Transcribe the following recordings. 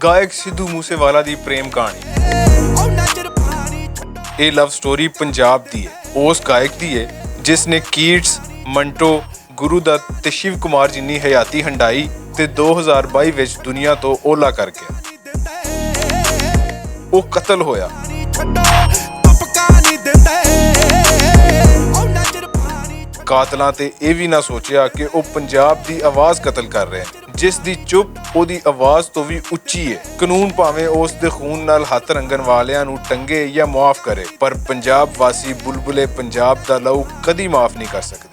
ਗਾਇਕ ਸਿੱਧੂ ਮੂਸੇਵਾਲਾ ਦੀ ਪ੍ਰੇਮ ਕਹਾਣੀ। ਇਹ ਲਵ ਸਟੋਰੀ ਪੰਜਾਬ ਦੀ ਹੈ, ਉਸ ਗਾਇਕ ਦੀ ਹੈ ਜਿਸ ਨੇ ਕੀਟਸ, ਮੰਟੋ, ਗੁਰੂ ਦੱਤ ਤੇ ਸ਼ਿਵ ਕੁਮਾਰ ਜਿੰਨੀ ਹਯਾਤੀ ਹੰਡਾਈ ਤੇ 2022 ਵਿੱਚ ਦੁਨੀਆ ਤੋਂ ਓਹਲਾ ਕਰ ਗਿਆ। ਉਹ ਕਤਲ ਹੋਇਆ। ਕਾਤਲਾਂ ਤੇ ਇਹ ਵੀ ਨਾ ਸੋਚਿਆ ਕਿ ਉਹ ਪੰਜਾਬ ਦੀ ਆਵਾਜ਼ ਕਤਲ ਕਰ ਰਹੇ ਹਨ, ਜਿਸ ਦੀ ਚੁੱਪ ਉਹਦੀ ਆਵਾਜ਼ ਤੋਂ ਵੀ ਉੱਚੀ ਹੈ। ਕਾਨੂੰਨ ਭਾਵੇਂ ਉਸ ਦੇ ਖੂਨ ਨਾਲ ਹੱਥ ਰੰਗਣ ਵਾਲਿਆਂ ਨੂੰ ਟੰਗੇ ਜਾਂ ਮੁਆਫ ਕਰੇ, ਪਰ ਪੰਜਾਬ ਵਾਸੀ ਬੁਲਬੁਲੇ ਪੰਜਾਬ ਦਾ ਲਹੂ ਕਦੀ ਮਾਫ ਨਹੀਂ ਕਰ ਸਕਦੇ।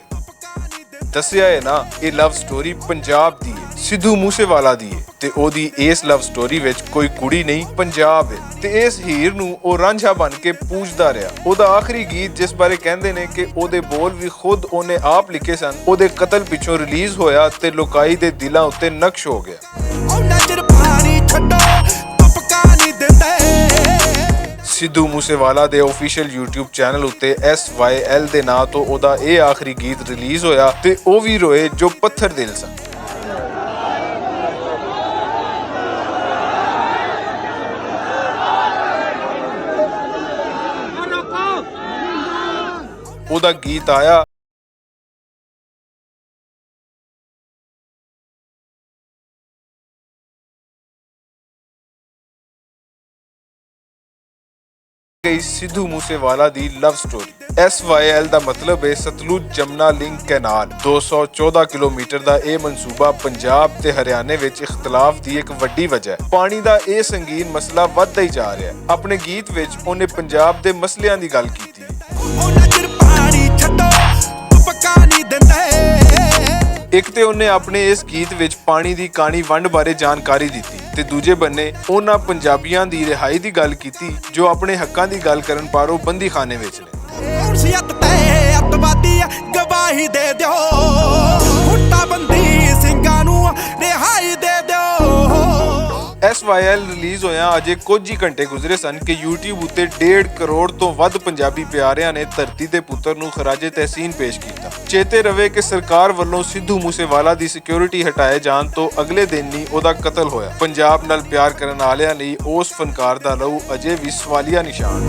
ਦੱਸਿਆ ਹੈ ਨਾ, ਇਹ ਲਵ ਸਟੋਰੀ ਪੰਜਾਬ ਦੀ ਹੈ, ਸਿੱਧੂ ਮੂਸੇਵਾਲਾ ਦੀ ਹੈ ਤੇ ਉਹਦੀ ਇਸ ਲਵ ਸਟੋਰੀ ਵਿੱਚ ਕੋਈ ਕੁੜੀ ਨਹੀਂ, ਪੰਜਾਬ ਹੈ। ਤੇ ਇਸ ਹੀਰ ਨੂੰ ਉਹ ਰਾਂਝਾ ਬਣ ਕੇ ਪੂਜਦਾ ਰਿਹਾ। ਉਹਦਾ ਆਖਰੀ ਗੀਤ, ਜਿਸ ਬਾਰੇ ਕਹਿੰਦੇ ਨੇ ਕਿ ਉਹਦੇ ਬੋਲ ਵੀ ਖੁਦ ਉਹਨੇ ਆਪ ਲਿਖੇ ਸਨ, ਉਹਦੇ ਕਤਲ ਪਿੱਛੋਂ ਰਿਲੀਜ਼ ਹੋਇਆ ਤੇ ਲੋਕਾਈ ਦੇ ਦਿਲਾਂ ਉੱਤੇ ਨਕਸ਼ ਹੋ ਗਿਆ। ਸਿੱਧੂ ਮੂਸੇਵਾਲਾ ਦੇ ਆਫੀਸ਼ੀਅਲ YouTube ਚੈਨਲ ਉੱਤੇ SYL ਦੇ ਨਾਂ ਤੋਂ ਉਹਦਾ ਇਹ ਆਖਰੀ ਗੀਤ ਰਿਲੀਜ਼ ਹੋਇਆ ਤੇ ਉਹ ਵੀ ਰੋਏ ਜੋ ਪੱਥਰ ਦਿਲ ਸਨ। ਉਹਦਾ ਗੀਤ ਆਇਆ ਸਿੱਧੂ ਮੂਸੇਵਾਲਾ ਦੀ ਲਵ ਸਟੋਰੀ। SYL ਦਾ ਮਤਲਬ ਹੈ Satluj Jamuna link canal. 214 kilometre ਦਾ ਇਹ ਮਨਸੂਬਾ ਪੰਜਾਬ ਤੇ ਹਰਿਆਣੇ ਵਿੱਚ ਇਖਤਲਾਫ ਦੀ ਇੱਕ ਵੱਡੀ ਵਜ੍ਹਾ ਹੈ। ਪਾਣੀ ਦਾ ਇਹ ਸੰਗੀਨ ਮਸਲਾ ਵੱਧਦਾ ਹੀ ਜਾ ਰਿਹਾ ਹੈ। ਆਪਣੇ ਗੀਤ ਵਿੱਚ ਉਹਨੇ ਪੰਜਾਬ ਦੇ ਮਸਲਿਆਂ ਦੀ ਗੱਲ ਕੀਤੀ ਹੈ। ਇੱਕ ਤੇ ਉਹਨੇ ਆਪਣੇ ਇਸ ਗੀਤ ਵਿੱਚ ਪਾਣੀ ਦੀ ਕਹਾਣੀ ਵੰਡ ਬਾਰੇ ਜਾਣਕਾਰੀ ਦਿੱਤੀ ਤੇ ਦੂਜੇ ਬੰਨੇ ਉਹਨਾਂ ਪੰਜਾਬੀਆਂ ਦੀ ਰਿਹਾਈ ਦੀ ਗੱਲ ਕੀਤੀ ਜੋ ਆਪਣੇ ਹੱਕਾਂ ਦੀ ਗੱਲ ਕਰਨ ਪਾਰੋਂ ਬੰਦੀਖਾਨੇ ਵਿੱਚ ਨੇ। ਗਵਾਹੀ ਦੇ ਦਿਓ, ਹੁੱਟਾਬੰਦੀ ਸਿੰਘਾਂ ਨੂੰ ਰਿਹਾਈ ਦੇ ਦਿਓ। SYL ਰਿਲੀਜ਼ ਹੋਇਆ ਅਜੇ ਕੁਝ ਹੀ ਘੰਟੇ ਗੁਜ਼ਰੇ ਸਨ ਕਿ YouTube ਉੱਤੇ 1.5 ਕਰੋੜ ਤੋਂ ਵੱਧ ਪੰਜਾਬੀ ਪਿਆਰਿਆਂ ਨੇ ਧਰਤੀ ਦੇ ਪੁੱਤਰ ਨੂੰ ਖਰਾਜੇ ਤਹਿਸੀਨ ਪੇਸ਼ ਕੀਤਾ। ਚੇਤੇ ਰਵੇ ਕਿ ਸਰਕਾਰ ਵੱਲੋਂ ਸਿੱਧੂ ਮੂਸੇਵਾਲਾ ਦੀ ਸਿਕਿਉਰਿਟੀ ਹਟਾਏ ਜਾਣ ਤੋਂ ਅਗਲੇ ਦਿਨ ਹੀ ਉਹਦਾ ਕਤਲ ਹੋਇਆ। ਪੰਜਾਬ ਨਾਲ ਪਿਆਰ ਕਰਨ ਵਾਲਿਆਂ ਲਈ ਉਸ ਫਨਕਾਰ ਦਾ ਲਹੂ ਅਜੇ ਵੀ ਸਵਾਲੀਆ ਨਿਸ਼ਾਨ।